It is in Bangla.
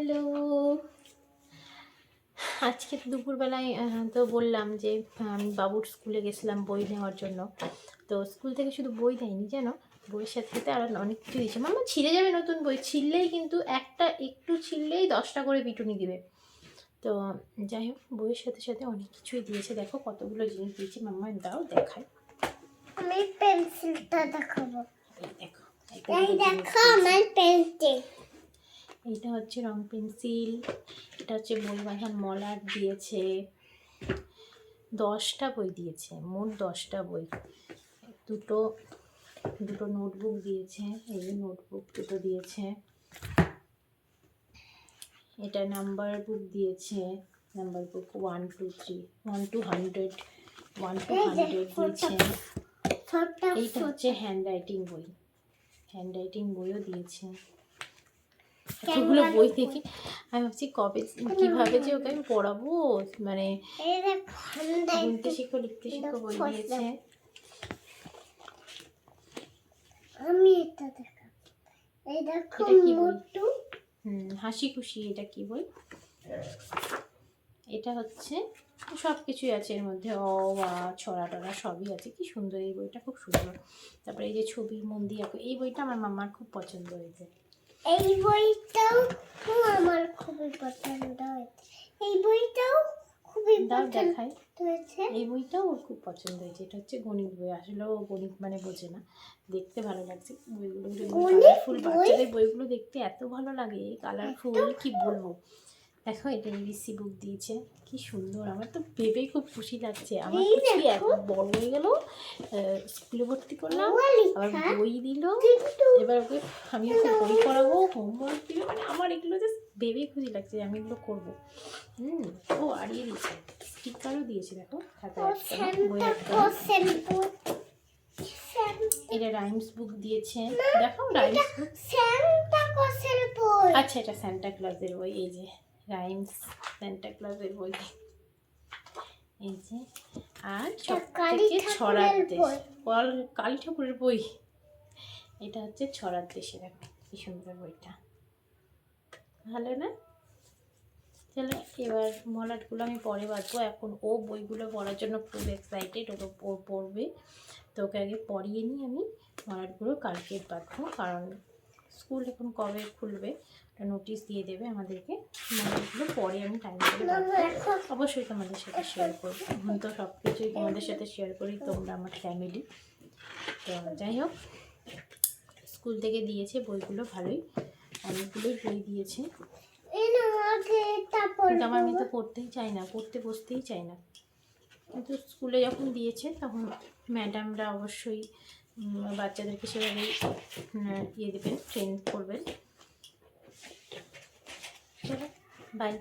হ্যালো, আজকে দুপুরবেলায় তো বললাম যে আমি বাবুর স্কুলে গেছিলাম বই নেওয়ার জন্য। তো স্কুল থেকে শুধু বই দেয়নি জানো, বইয়ের সাথে সাথে আরও অনেক কিছু দিয়েছে। মামা ছিঁড়ে যাবে নতুন বই, ছিঁড়লেই কিন্তু একটু ছিঁড়লেই 10টা করে পিটুনি দিবে। তো যাই হোক, বইয়ের সাথে সাথে অনেক কিছুই দিয়েছে। দেখো কতগুলো জিনিস দিয়েছে। মাম্মা দাও দেখাই, আমি পেন্সিলটা দেখাবো। এই দেখো, এই দেখো আমার পেন্সিল। এইটা হচ্ছে রং পেন্সিল, এটা হচ্ছে বই বাঁধার মলাট দিয়েছে। 10টা বই দিয়েছে, মোট 10টা বই। দুটো নোটবুক দিয়েছে, এই যে নোটবুক দুটো দিয়েছে। এটা নাম্বার বুক দিয়েছে, নাম্বার বুক 1 2 3 1 to 100 1 to 100 দিয়েছে। এইটা হচ্ছে হ্যান্ড রাইটিং বই, হ্যান্ড রাইটিং বইও দিয়েছে। এতগুলো বই থেকে আমি ভাবছি কিভাবে যে ওকে আমি পড়াবো। মানে লিখতে শিখো বই দিয়েছে। আমি এটা দেখা, এই দেখো মোটু হাসি খুশি। এটা কি বই? এটা হচ্ছে সব কিছুই আছে এর মধ্যে, ছড়া টড়া সবই আছে। কি সুন্দর এই বইটা, খুব সুন্দর। তারপরে এই যে ছবির মন দিয়ে আঁকো, এই বইটা আমার মামার খুব পছন্দ হয়েছে। এই বইটাও আমার খুবই পছন্দ হয়েছে। এই বইটাও খুবই দেখাই হয়েছে। এই বইটাও ওর খুব পছন্দ হয়েছে। এটা হচ্ছে গণিত বই। আসলে ও গণিত মানে বোঝে না, দেখতে ভালো লাগছে বইগুলো। কালারফুল, বাচ্চাদের বইগুলো দেখতে এত ভালো লাগে, কালারফুল কি বলবো। দেখো এটা এবিসি বুক দিয়েছে, কি সুন্দর। আমার তো ভেবেই খুব খুশি লাগছে। আমার খুশি এত বড় হয়ে গেল, স্কুলে ভর্তি করলাম, আবার বই দিল। এবার ওকে আমি ওকে বই করাবো, হোমওয়ার্ক দিবে। মানে আমার এগুলো জাস্ট ভেবেই খুশি লাগছে যে আমি এগুলো করবো। ও আরিয়ে দিয়েছে, স্টিকারও দিয়েছে। দেখো এটা রাইমস বুক দিয়েছে। দেখো রাইমস বুক, আচ্ছা এটা সান্টা ক্লজের বই। এই যে রাইমস সান্টা ক্লজের বই, এই যে। আর সবথেকে ছড়ার দেশ, কালী ঠাকুরের বই। এটা হচ্ছে ছড়ার দেশে। দেখো কি সুন্দর বইটা, ভালো না? চলো এবার মলাটগুলো আমি পরে বাঁধবো। এখন ও বইগুলো পড়ার জন্য খুব এক্সাইটেড, ও পড়বে। তো ওকে আগে পড়িয়ে নিই আমি, মলাটগুলো কালকে বাঁধবো। কারণ স্কুল এখন কবে খুলবে ওটা নোটিশ দিয়ে দেবে আমাদেরকে। মলাটগুলো পরে আমি টাইম করে বাঁধবো, অবশ্যই তোমাদের সাথে শেয়ার করবো। এখন তো সব কিছুই তোমাদের সাথে শেয়ার করি, তোমরা আমার ফ্যামিলি। তো যাই হোক, স্কুল থেকে দিয়েছে বইগুলো ভালোই, অনেকগুলোই বই দিয়েছে। কিন্তু আমার মেয়ে তো পড়তেই চায় না, পড়তে বসতেই চায় না। কিন্তু স্কুলে যখন দিয়েছে তখন ম্যাডামরা অবশ্যই বাচ্চাদেরকে সেভাবেই দেবেন, ট্রেন করবেন। চলো বাই।